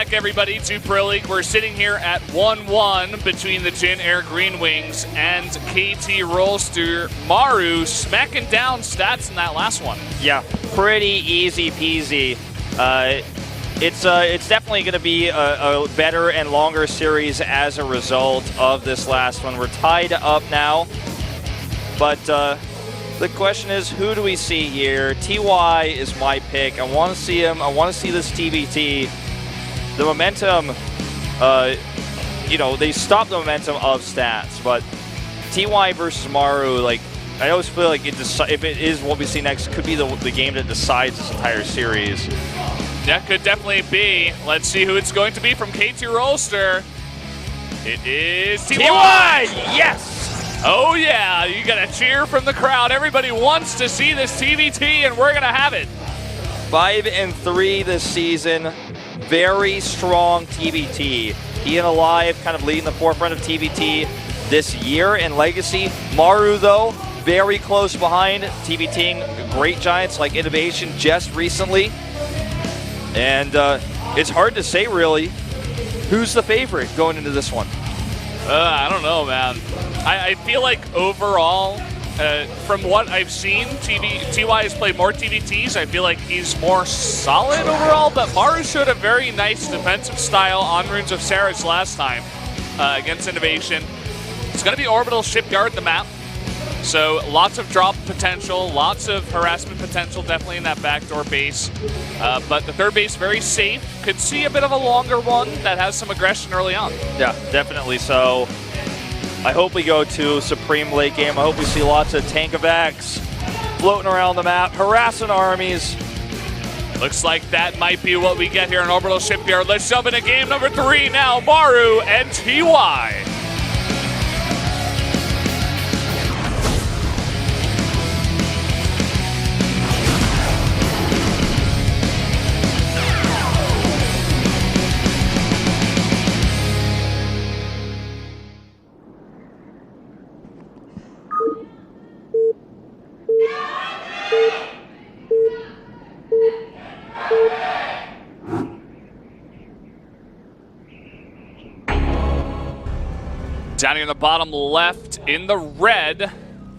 back, everybody, to Pro League. We're sitting here at 1-1 between the Jin Air Green Wings and KT Rolster. Maru smacking down stats in that last one. Yeah, pretty easy peasy. It's definitely going to be a better and longer series as a result of this last one. We're tied up now, but the question is, who do we see here? TY is my pick. I want to see him. I want to see this TBT. The momentum, you know, they stopped the momentum of stats, but TY versus Maru, like, I always feel like if it is what we see next, it could be the game that decides this entire series. That could definitely be. Let's see who it's going to be from KT Rolster. It is TY! Yes! Oh yeah, you got a cheer from the crowd. Everybody wants to see this TBT, and we're gonna have it. 5-3 this season. Very strong TBT. He and Alive kind of leading the forefront of TBT this year in Legacy. Maru, though, very close behind, TBTing great giants like Innovation just recently. And it's hard to say, really, who's the favorite going into this one. I don't know, man. I feel like overall, from what I've seen, TY has played more TBTs. I feel like he's more solid overall, but Maru showed a very nice defensive style on Runes of Sarah's last time against Innovation. It's going to be Orbital Shipyard, the map. So lots of drop potential, lots of harassment potential, definitely in that backdoor base. But the third base, very safe. Could see a bit of a longer one that has some aggression early on. Yeah, definitely so. I hope we go to Supreme late game. I hope we see lots of Tankovacs floating around the map, harassing armies. Looks like that might be what we get here in Orbital Shipyard. Let's jump into game number 3 now. Maru and TY. Down here in the bottom left, in the red,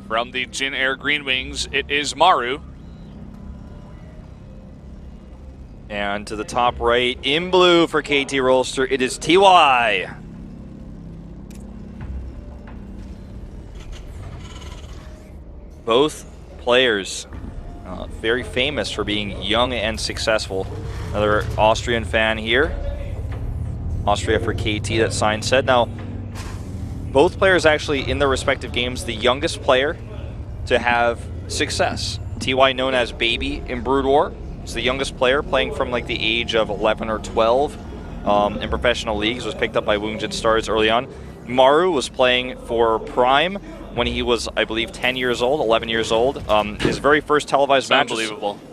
from the Jin Air Green Wings, it is Maru. And to the top right, in blue for KT Rolster, it is TY. Both players very famous for being young and successful. Another Austrian fan here. Austria for KT, that sign said. Now, both players actually in their respective games, the youngest player to have success. TY, known as Baby in Brood War, is the youngest player playing from like the age of 11 or 12 in professional leagues, was picked up by Woongjin Stars early on. Maru was playing for Prime when he was, I believe, 10 years old, 11 years old. His very first televised match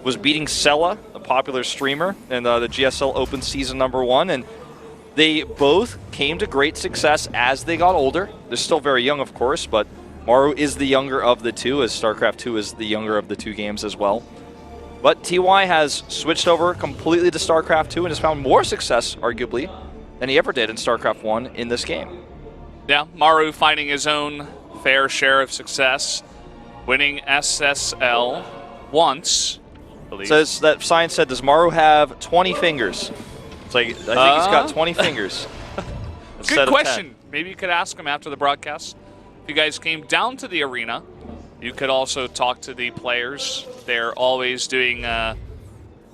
was beating Sella, a popular streamer, in the GSL Open Season #1, and they both came to great success as they got older. They're still very young, of course, but Maru is the younger of the two, as Starcraft 2 is the younger of the two games as well. But TY has switched over completely to Starcraft 2 and has found more success, arguably, than he ever did in Starcraft 1 in this game. Yeah, Maru finding his own fair share of success, winning SSL once, I believe. Says that sign said, does Maru have 20 fingers? It's like, I think he's got 20 fingers. Good question. Maybe you could ask him after the broadcast. If you guys came down to the arena, you could also talk to the players. They're always doing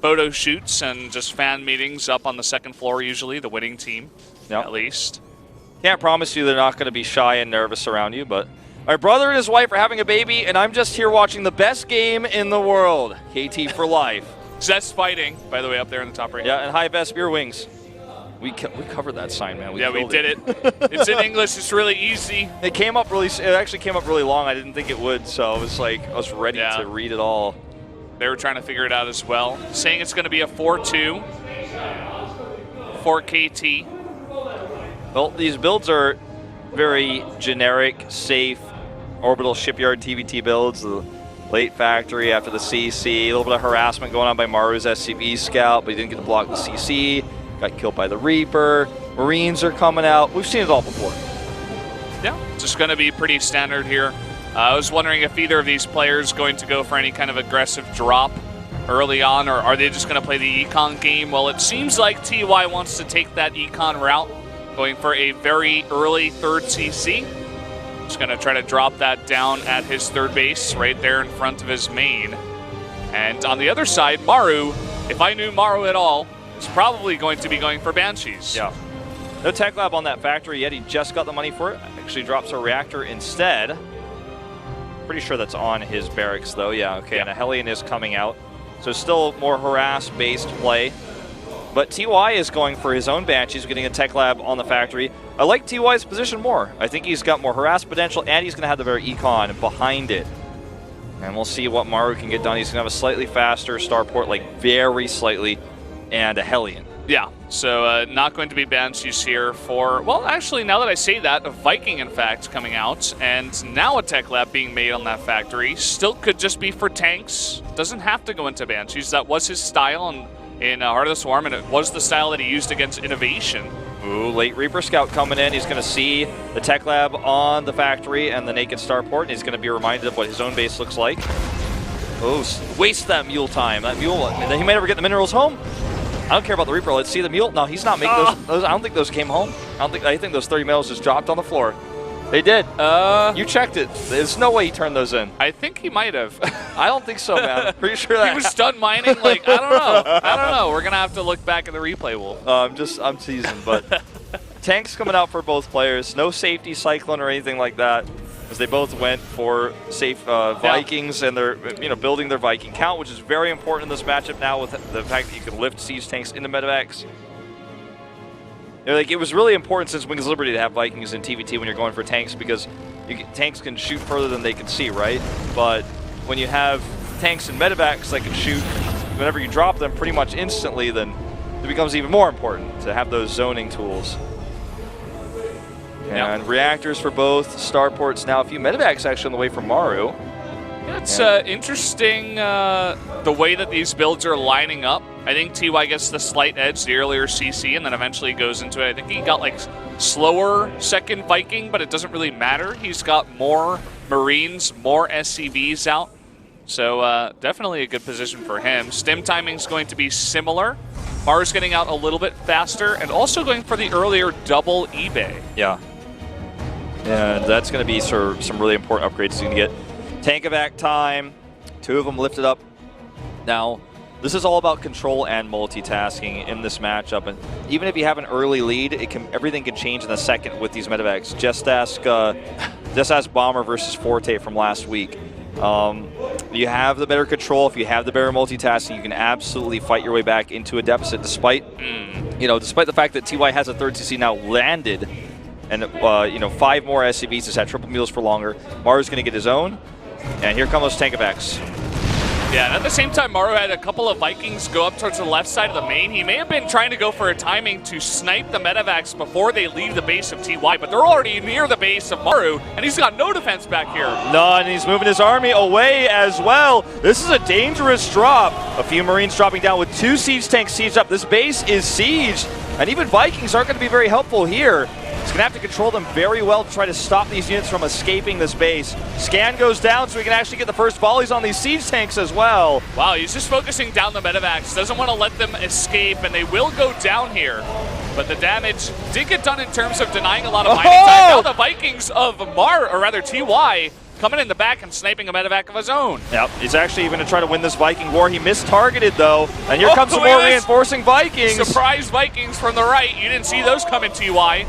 photo shoots and just fan meetings up on the second floor, usually, the winning team, at least. Can't promise you they're not going to be shy and nervous around you, but my brother and his wife are having a baby, and I'm just here watching the best game in the world. KT for life. Zest Fighting, by the way, up there in the top right. Yeah, and High Best Beer Wings. We covered that sign, man. We did it. It's in English. It's really easy. It actually came up really long. I didn't think it would, so I was like, I was ready to read it all. They were trying to figure it out as well. Saying it's going to be a 4-2 for KT. Well, these builds are very generic, safe, Orbital Shipyard TVT builds. The late factory after the CC, a little bit of harassment going on by Maru's SCV scout, but he didn't get to block the CC. got killed by the Reaper. Marines are coming out. We've seen it all before. Yeah, just going to be pretty standard here. I was wondering if either of these players going to go for any kind of aggressive drop early on, or are they just going to play the econ game? Well, it seems like TY wants to take that econ route, going for a very early third CC. Just going to try to drop that down at his third base right there in front of his main. And on the other side, Maru, if I knew Maru at all, is probably going to be going for Banshees. Yeah. No tech lab on that factory yet. He just got the money for it. Actually drops a reactor instead. Pretty sure that's on his barracks though. Yeah, okay. Yeah. And a Hellion is coming out. So still more harass-based play. But TY is going for his own Banshees, getting a tech lab on the factory. I like TY's position more. I think he's got more harass potential, and he's going to have the better econ behind it. And we'll see what Maru can get done. He's going to have a slightly faster starport, like very slightly, and a Hellion. Yeah, so not going to be Banshees here for, well, actually, now that I say that, a Viking, in fact, coming out, and now a tech lab being made on that factory. Still could just be for tanks. Doesn't have to go into Banshees. That was his style in Heart of the Swarm, and it was the style that he used against Innovation. Ooh, late Reaper Scout coming in. He's going to see the tech lab on the factory and the naked starport, and he's going to be reminded of what his own base looks like. Oh, waste that mule time. That mule, he might never get the minerals home. I don't care about the Reaper. Let's see the mule. No, he's not making those. I don't think those came home. I think those 30 minerals just dropped on the floor. They did. You checked it. There's no way he turned those in. I think he might have. I don't think so, man. Pretty sure that he was done mining. Like, I don't know. I don't know. We're gonna have to look back at the replay, Wolf. I'm teasing, but tanks coming out for both players. No safety cyclone or anything like that, as they both went for safe Vikings, and they're building their Viking count, which is very important in this matchup now with the fact that you can lift siege tanks into medevacs. Like, it was really important since Wings of Liberty to have Vikings in TVT when you're going for tanks, because tanks can shoot further than they can see, right? But when you have tanks and medevacs that can shoot whenever you drop them pretty much instantly, then it becomes even more important to have those zoning tools. And reactors for both starports now. A few medevacs actually on the way from Maru. Yeah, it's interesting the way that these builds are lining up. I think TY gets the slight edge, the earlier CC, and then eventually goes into it. I think he got like slower second Viking, but it doesn't really matter. He's got more Marines, more SCVs out. So definitely a good position for him. Stim timing's going to be similar. Maru's getting out a little bit faster, and also going for the earlier double eBay. Yeah. And that's going to be some really important upgrades he's going to get. Tank evac time, 2 of them lifted up. Now, this is all about control and multitasking in this matchup. And even if you have an early lead, everything can change in a second with these medevacs. Just ask Bomber versus Forte from last week. You have the better control. If you have the better multitasking, you can absolutely fight your way back into a deficit, despite despite the fact that TY has a third CC now landed. And 5 more SCVs has had triple mules for longer. Maru's going to get his own, and here come those tank evacs. Yeah, and at the same time, Maru had a couple of Vikings go up towards the left side of the main. He may have been trying to go for a timing to snipe the medevacs before they leave the base of TY, but they're already near the base of Maru, and he's got no defense back here. None, he's moving his army away as well. This is a dangerous drop. A few Marines dropping down with 2 siege tanks sieged up. This base is sieged, and even Vikings aren't going to be very helpful here. He's going to have to control them very well to try to stop these units from escaping this base. Scan goes down so we can actually get the first volleys on these siege tanks as well. Wow, he's just focusing down the medevacs. Doesn't want to let them escape, and they will go down here. But the damage did get done in terms of denying a lot of mining time. Now the Vikings of TY, coming in the back and sniping a medevac of his own. Yep, he's actually going to try to win this Viking war. He mistargeted though, and here comes some more reinforcing Vikings. Surprise Vikings from the right. You didn't see those coming, TY.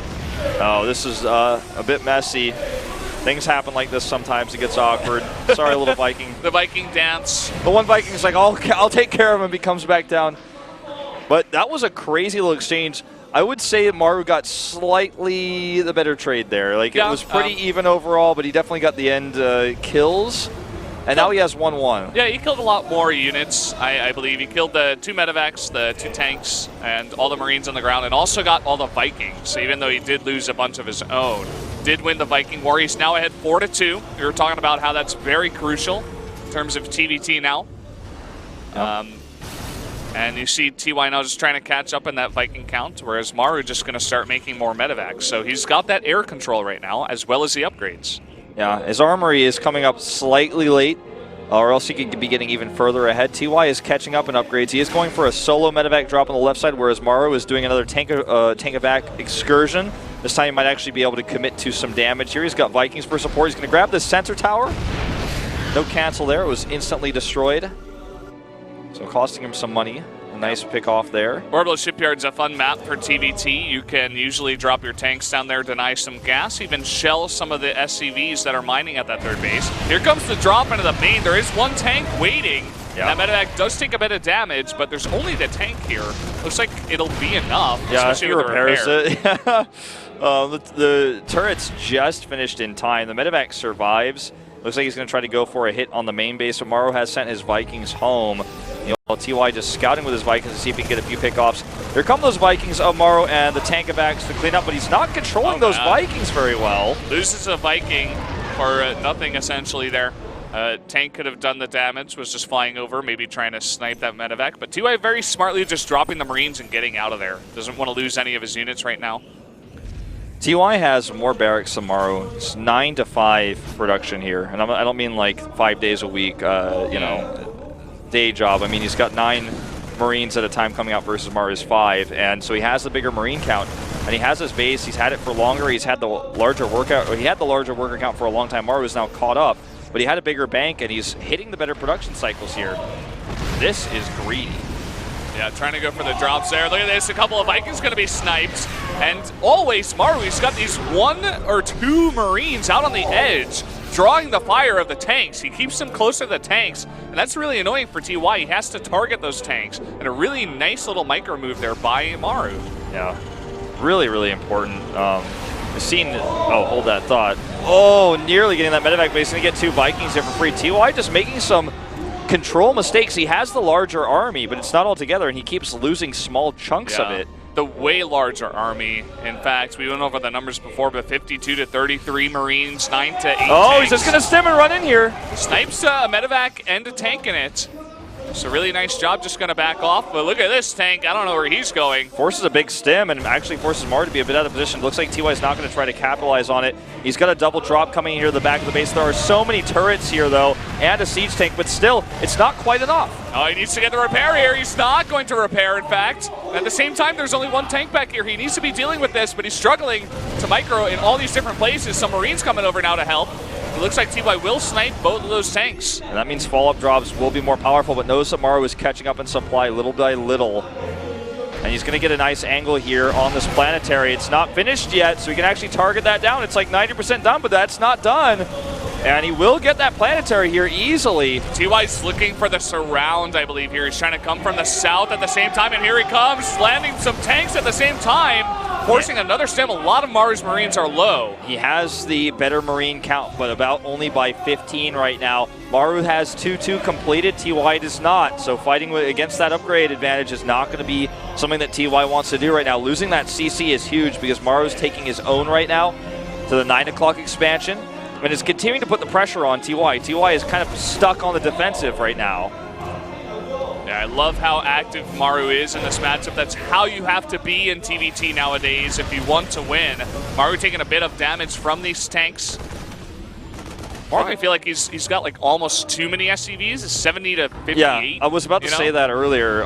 Oh, this is a bit messy. Things happen like this sometimes. It gets awkward. Sorry, little Viking. The Viking dance. The one Viking's like, I'll take care of him, and he comes back down. But that was a crazy little exchange. I would say Maru got slightly the better trade there. Like, it was pretty even overall, but he definitely got the end kills. And now he has 1-1. Yeah, he killed a lot more units, I believe. He killed the 2 medevacs, the 2 tanks, and all the Marines on the ground, and also got all the Vikings, even though he did lose a bunch of his own. Did win the Viking war. He's now ahead 4-2. We were talking about how that's very crucial in terms of TVT now. Yep. And you see TY now just trying to catch up in that Viking count, whereas Maru just going to start making more medevacs. So he's got that air control right now, as well as the upgrades. Yeah, his armory is coming up slightly late, or else he could be getting even further ahead. TY is catching up in upgrades. He is going for a solo medevac drop on the left side, whereas Maru is doing another tank-evac excursion. This time he might actually be able to commit to some damage here. He's got Vikings for support. He's going to grab this sensor tower. No cancel there. It was instantly destroyed. So costing him some money. A nice pick off there. Orbital Shipyard's a fun map for TVT. You can usually drop your tanks down there, deny some gas, even shell some of the SCVs that are mining at that third base. Here comes the drop into the main. There is one tank waiting. Yeah. That medevac does take a bit of damage, but there's only the tank here. Looks like it'll be enough, yeah, especially with the repair. It. The turret's just finished in time. The medevac survives. Looks like he's going to try to go for a hit on the main base. So Maru has sent his Vikings home. You know, TY just scouting with his Vikings to see if he can get a few pickoffs. Here come those Vikings of Maru and the tank evacs to clean up, but he's not controlling those Vikings very well. Loses a Viking for nothing essentially there. Tank could have done the damage, was just flying over, maybe trying to snipe that medevac. But TY very smartly just dropping the Marines and getting out of there. Doesn't want to lose any of his units right now. TY has more barracks than Maru. It's 9 to 5 production here, and I don't mean like 5 days a week, you know, day job. I mean he's got 9 Marines at a time coming out versus Maru's 5, and so he has the bigger Marine count, and he has his base. He's had it for longer. He's had the larger workout. Or he had the larger worker count for a long time. Maru is now caught up, but he had a bigger bank, and he's hitting the better production cycles here. This is greedy. Yeah, trying to go for the drops there. Look at this, a couple of Vikings going to be sniped. And always, Maru's got these 1 or 2 Marines out on the edge, drawing the fire of the tanks. He keeps them closer to the tanks, and that's really annoying for TY. He has to target those tanks. And a really nice little micro move there by Maru. Yeah, really, really important. I've seen, oh, hold that thought. Oh, nearly getting that medevac base. Going to get 2 Vikings here for free. TY just making some control mistakes. He has the larger army, but it's not all together, and he keeps losing small chunks of it. The way larger army. In fact, we went over the numbers before, but 52 to 33 Marines, 9 to 8 Oh, tanks. he's just going to stem and run in here. Snipes a medevac and a tank in it. So really nice job, just going to back off. But look at this tank. I don't know where he's going. Forces a big stem and actually forces Maru to be a bit out of position. Looks like TY's not going to try to capitalize on it. He's got a double drop coming here to the back of the base. There are so many turrets here, though, and a siege tank, but still, it's not quite enough. Oh, he needs to get the repair here. He's not going to repair, in fact. At the same time, there's only 1 tank back here. He needs to be dealing with this, but he's struggling to micro in all these different places. Some Marines coming over now to help. It looks like TY will snipe both of those tanks. And that means follow-up drops will be more powerful, but notice that Maru is catching up in supply little by little. And he's going to get a nice angle here on this planetary. It's not finished yet, so he can actually target that down. It's like 90% done, but that's not done. And he will get that planetary here easily. TY's looking for the surround, I believe, here. He's trying to come from the south at the same time, and here he comes, landing some tanks at the same time, forcing another stem. A lot of Maru's Marines are low. He has the better Marine count, but about only by 15 right now. Maru has 2-2 completed, TY does not. So fighting against that upgrade advantage is not going to be something that TY wants to do right now. Losing that CC is huge because Maru's taking his own right now to the 9 o'clock expansion. And is continuing to put the pressure on TY. TY is kind of stuck on the defensive right now. Yeah, I love how active Maru is in this matchup. That's how you have to be in TVT nowadays if you want to win. Maru taking a bit of damage from these tanks. Maru, I feel like he's got like almost too many SCVs. It's 70 to 58. Yeah, I was about to say that earlier.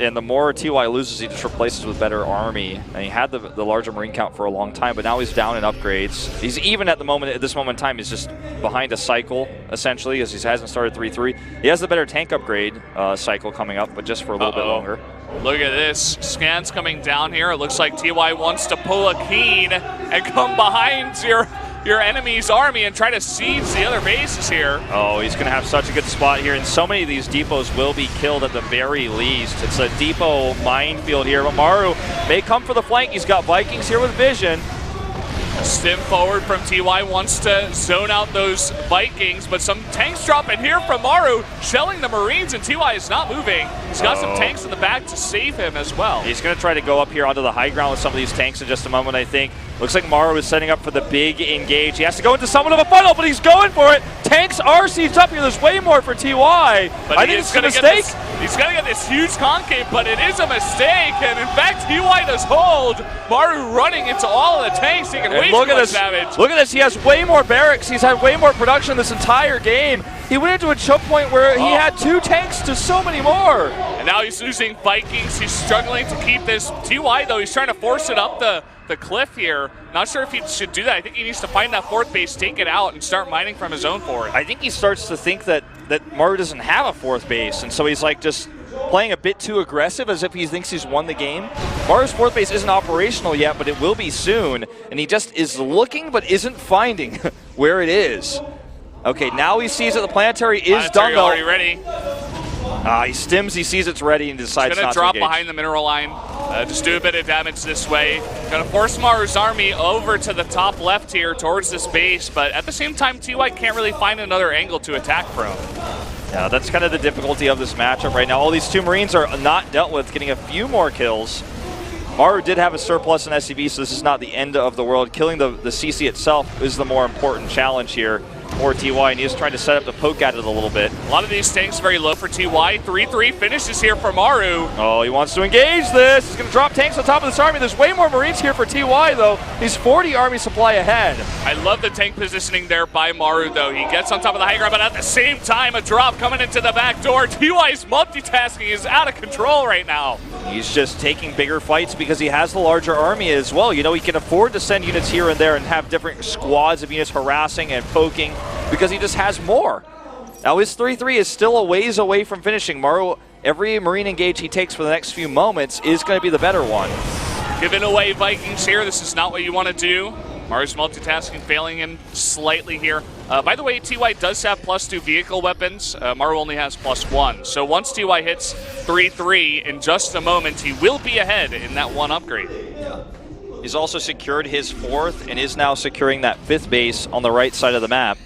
And the more TY loses, he just replaces with better army. And he had the larger Marine count for a long time, but now he's down in upgrades. He's even at this moment in time, he's just behind a cycle, essentially, because he hasn't started 3-3. He has the better tank upgrade cycle coming up, but just for a little bit longer. Look at this. Scans coming down here. It looks like TY wants to pull a Keen and come behind your enemy's army and try to siege the other bases here. Oh, he's going to have such a good spot here, and so many of these depots will be killed at the very least. It's a depot minefield here, but Maru may come for the flank. He's got Vikings here with vision. A stim forward from TY wants to zone out those Vikings, but some tanks drop in here from Maru, shelling the Marines, and TY is not moving. He's got some tanks in the back to save him as well. He's going to try to go up here onto the high ground with some of these tanks in just a moment, I think. Looks like Maru is setting up for the big engage. He has to go into somewhat of a funnel, but he's going for it. Tanks RC's up here. There's way more for TY. But I think it's a mistake. He's going to get this huge concave, but it is a mistake. And in fact, TY does hold. Maru running into all of the tanks, taking way too much damage. Look at this. He has way more barracks. He's had way more production this entire game. He went into a choke point where he had 2 tanks to so many more. And now he's losing Vikings. He's struggling to keep this. TY, though, he's trying to force it up the cliff here. Not sure if he should do that. I think he needs to find that 4th base, take it out, and start mining from his own fort. I think he starts to think that Maru doesn't have a 4th base, and so he's like just playing a bit too aggressive as if he thinks he's won the game. Maru's 4th base isn't operational yet, but it will be soon, and he just is looking but isn't finding where it is. Okay, now he sees that the planetary is done, though. Already ready. He stims, he sees it's ready, and decides not to drop engage. behind the mineral line. Just do a bit of damage this way. Gonna force Maru's army over to the top left here towards this base, but at the same time, TY can't really find another angle to attack from. Yeah, that's kind of the difficulty of this matchup right now. All these 2 Marines are not dealt with, getting a few more kills. Maru did have a surplus in SCV, so this is not the end of the world. Killing the CC itself is the more important challenge here for TY, and he's trying to set up to poke at it a little bit. A lot of these tanks very low for TY. 3-3 finishes here for Maru. Oh, he wants to engage this. He's going to drop tanks on top of this army. There's way more Marines here for TY, though. He's 40 army supply ahead. I love the tank positioning there by Maru, though. He gets on top of the high ground, but at the same time, a drop coming into the back door. TY's multitasking is out of control right now. He's just taking bigger fights because he has the larger army as well. You know, he can afford to send units here and there and have different squads of units harassing and poking because he just has more. Now his 3-3 is still a ways away from finishing. Maru, every Marine engage he takes for the next few moments is going to be the better one. Giving away Vikings here. This is not what you want to do. Maru's multitasking failing him slightly here. By the way, TY does have +2 vehicle weapons. Maru only has +1. So once TY hits 3-3 in just a moment, he will be ahead in that 1 upgrade. Yeah. He's also secured his 4th and is now securing that 5th base on the right side of the map.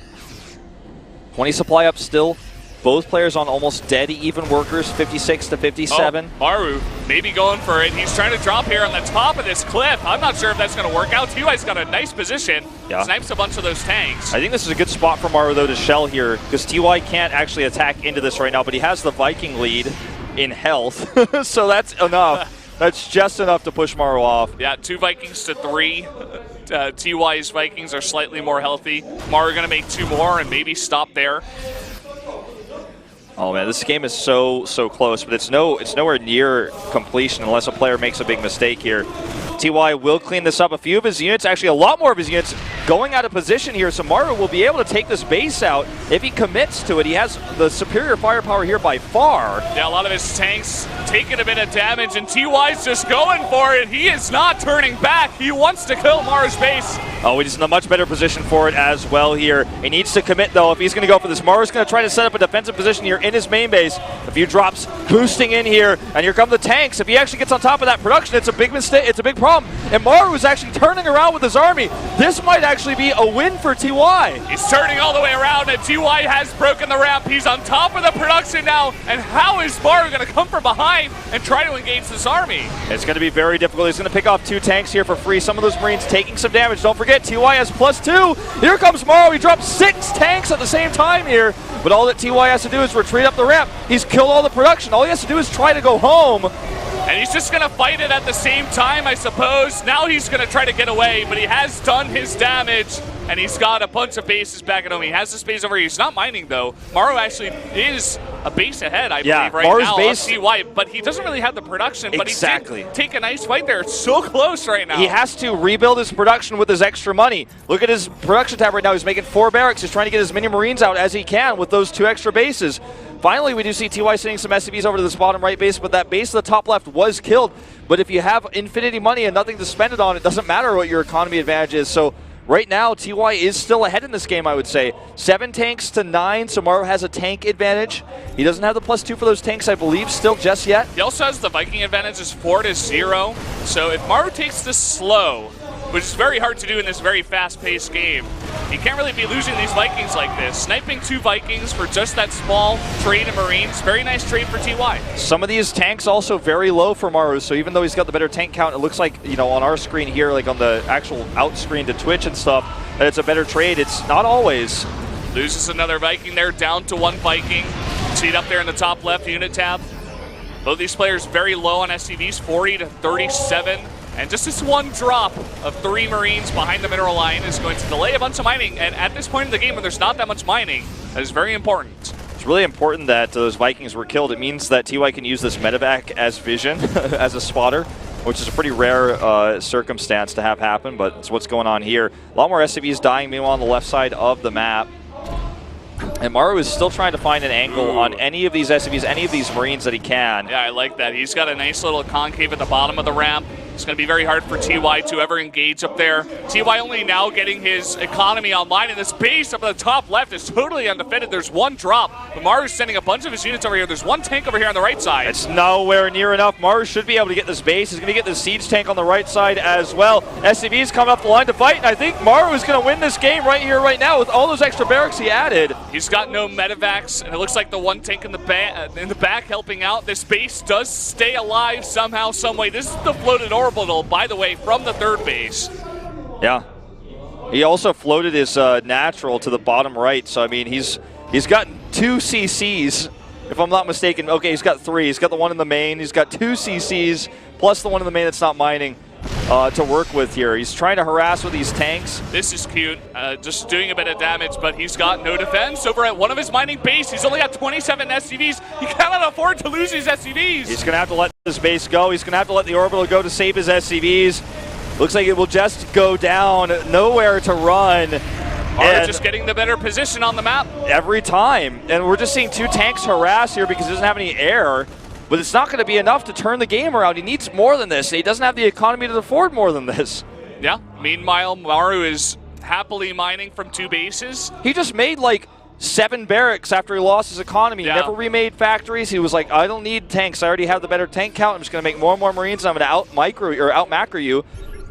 20 supply up still. Both players on almost dead even workers, 56 to 57. Oh, Maru maybe going for it. He's trying to drop here on the top of this cliff. I'm not sure if that's going to work out. TY's got a nice position. Yeah. Snipes a bunch of those tanks. I think this is a good spot for Maru, though, to shell here, because TY can't actually attack into this right now, but he has the Viking lead in health, so that's enough. That's just enough to push Maru off. Yeah, 2 Vikings to 3. TY's Vikings are slightly more healthy. Maru going to make 2 more and maybe stop there. Oh man, this game is so close, but it's nowhere near completion unless a player makes a big mistake here. TY will clean this up. A few of his units, actually a lot more of his units, going out of position here, so Maru will be able to take this base out if he commits to it. He has the superior firepower here by far. Yeah, a lot of his tanks taking a bit of damage, and TY's just going for it. He is not turning back. He wants to kill Maru's base. Oh, he's in a much better position for it as well here. He needs to commit, though, if he's going to go for this. Maru's going to try to set up a defensive position here in his main base. A few drops boosting in here, and here come the tanks. If he actually gets on top of that production, it's a big mistake. It's a big problem. And Maru is actually turning around with his army. This might actually be a win for TY. He's turning all the way around, and TY has broken the ramp. He's on top of the production now, and how is Maru going to come from behind and try to engage this army? It's going to be very difficult. He's going to pick off 2 tanks here for free. Some of those Marines taking some damage. Don't forget, TY has +2. Here comes Maru. He drops 6 tanks at the same time here. But all that TY has to do is retreat up the ramp. He's killed all the production. All he has to do is try to go home. And he's just going to fight it at the same time, I suppose. Now he's going to try to get away, but he has done his damage, and he's got a bunch of bases back at home. He has the space over here. He's not mining, though. Maru actually is a base ahead, I believe, right Maru's now. Base, TY, but he doesn't really have the production. But exactly. He did take a nice fight there. It's so close right now. He has to rebuild his production with his extra money. Look at his production tab right now. He's making 4 barracks. He's trying to get as many Marines out as he can with those 2 extra bases. Finally, we do see TY sending some SCVs over to this bottom right base, but that base at the top left was killed. But if you have infinity money and nothing to spend it on, it doesn't matter what your economy advantage is. So right now, TY is still ahead in this game, I would say. 7 tanks to 9, so Maru has a tank advantage. He doesn't have the +2 for those tanks, I believe, still just yet. He also has the Viking advantage is 4-0. So if Maru takes this slow, which is very hard to do in this very fast-paced game, he can't really be losing these Vikings like this. Sniping 2 Vikings for just that small trade in Marines, very nice trade for TY. Some of these tanks also very low for Maru, so even though he's got the better tank count, it looks like, you know, on our screen here, like on the actual out screen to Twitch and stuff, that it's a better trade. It's not always. Loses another Viking there, down to 1 Viking. See it up there in the top left unit tab. Both these players very low on SCVs, 40 to 37. And just this one drop of 3 Marines behind the mineral line is going to delay a bunch of mining. And at this point in the game, when there's not that much mining, that is very important. It's really important that those Vikings were killed. It means that TY can use this medevac as vision, as a spotter, which is a pretty rare circumstance to have happen, but it's what's going on here. A lot more SCVs dying, meanwhile, on the left side of the map. And Maru is still trying to find an angle on any of these SCVs, any of these Marines that he can. Yeah, I like that. He's got a nice little concave at the bottom of the ramp. It's going to be very hard for TY to ever engage up there. TY only now getting his economy online, and this base up at the top left is totally undefended. There's 1 drop, but Maru's sending a bunch of his units over here. There's 1 tank over here on the right side. It's nowhere near enough. Maru should be able to get this base. He's going to get the siege tank on the right side as well. SCV's coming up the line to fight, and I think Maru is going to win this game right here, right now, with all those extra barracks he added. He's got no medevacs, and it looks like the 1 tank in the back helping out. This base does stay alive somehow, some way. This is the floated orbital, by the way, from the 3rd base. Yeah. He also floated his natural to the bottom right, so I mean he's got 2 CCs, if I'm not mistaken. Okay, he's got 3. He's got the one in the main. He's got 2 CCs plus the one in the main that's not mining to work with here. He's trying to harass with these tanks. This is cute, just doing a bit of damage, but he's got no defense over at one of his mining base. He's only got 27 SCVs. He cannot afford to lose his SCVs. He's going to have to let this base go. He's going to have to let the orbital go to save his SCVs. Looks like it will just go down. Nowhere to run. Maru just getting the better position on the map. Every time. And we're just seeing 2 tanks harass here because he doesn't have any air. But it's not going to be enough to turn the game around. He needs more than this. He doesn't have the economy to afford more than this. Yeah. Meanwhile, Maru is happily mining from 2 bases. He just made like 7 barracks after he lost his economy. Yeah. He never remade factories. He was like, I don't need tanks. I already have the better tank count. I'm just going to make more and more Marines, and I'm going to out-macro you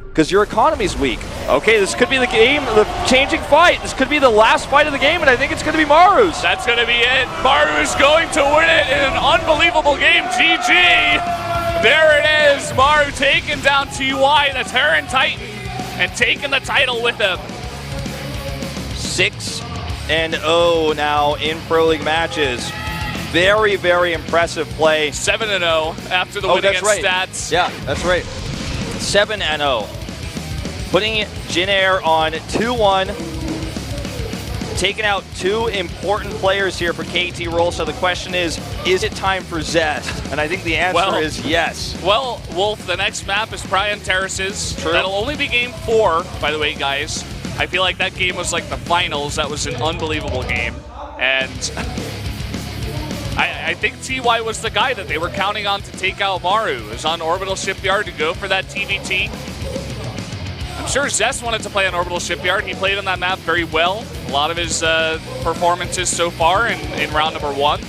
because your economy's weak. Okay, this could be the game, the changing fight. This could be the last fight of the game, and I think it's going to be Maru's. That's going to be it. Maru is going to win it in an unbelievable game. GG. There it is. Maru taking down TY, the Terran Titan, and taking the title with him. 6-0 now in Pro League matches. Very, very impressive play. 7-0 after the win against Stats. Yeah, that's right. 7-0. Putting Jin Air on 2-1. Taking out 2 important players here for KT Roll. So the question is it time for Zest? And I think the answer is yes. Well, Wolf, the next map is Pryan Terraces. True. That'll only be game 4, by the way, guys. I feel like that game was like the finals. That was an unbelievable game. And I think TY was the guy that they were counting on to take out Maru. It was on Orbital Shipyard to go for that TVT. I'm sure Zest wanted to play on Orbital Shipyard. He played on that map very well. A lot of his performances so far in round number 1.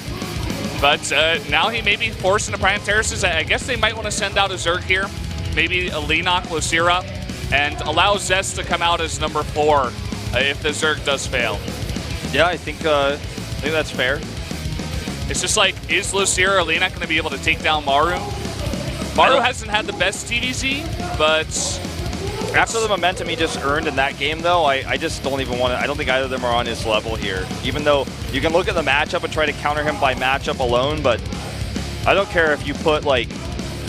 But now he may be forced into Pryan Terraces. I guess they might want to send out a Zerg here. Maybe a Lenok, Lucira, and allow Zest to come out as number 4 if the Zerg does fail. Yeah, I think that's fair. It's just like, is Lucira or Lenok going to be able to take down Maru? Maru hasn't had the best TVZ, but after the momentum he just earned in that game, though, I just don't even want to. I don't think either of them are on his level here. Even though you can look at the matchup and try to counter him by matchup alone, but I don't care if you put like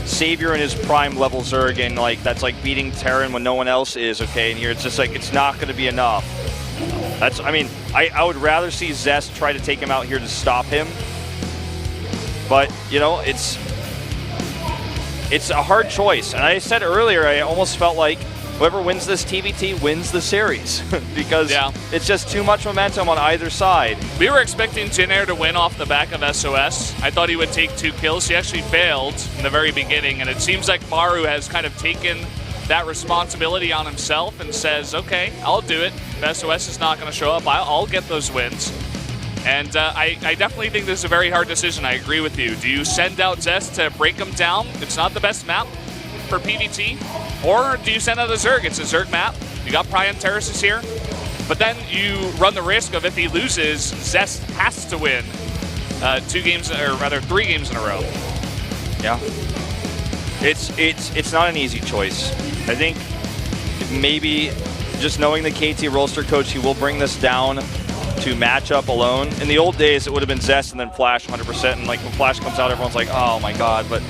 Savior in his prime level Zerg and like that's like beating Terran when no one else is. Okay, and here it's just like it's not going to be enough. I mean, I would rather see Zest try to take him out here to stop him. But, you know, it's a hard choice. And I said earlier, I almost felt like whoever wins this TVT wins the series because it's just too much momentum on either side. We were expecting Jin Air to win off the back of SOS. I thought he would take 2 kills. He actually failed in the very beginning, and it seems like Maru has kind of taken that responsibility on himself and says, okay, I'll do it. If SOS is not going to show up, I'll get those wins. And I definitely think this is a very hard decision. I agree with you. Do you send out Zest to break him down? It's not the best map for PvT. Or do you send out a Zerg? It's a Zerg map. You got Pryan Terraces here. But then you run the risk of if he loses, Zest has to win 3 games in a row. Yeah. It's not an easy choice. I think maybe just knowing the KT Rollster coach, he will bring this down to matchup alone. In the old days, it would have been Zest and then Flash 100%. And like when Flash comes out, everyone's like, oh my god. But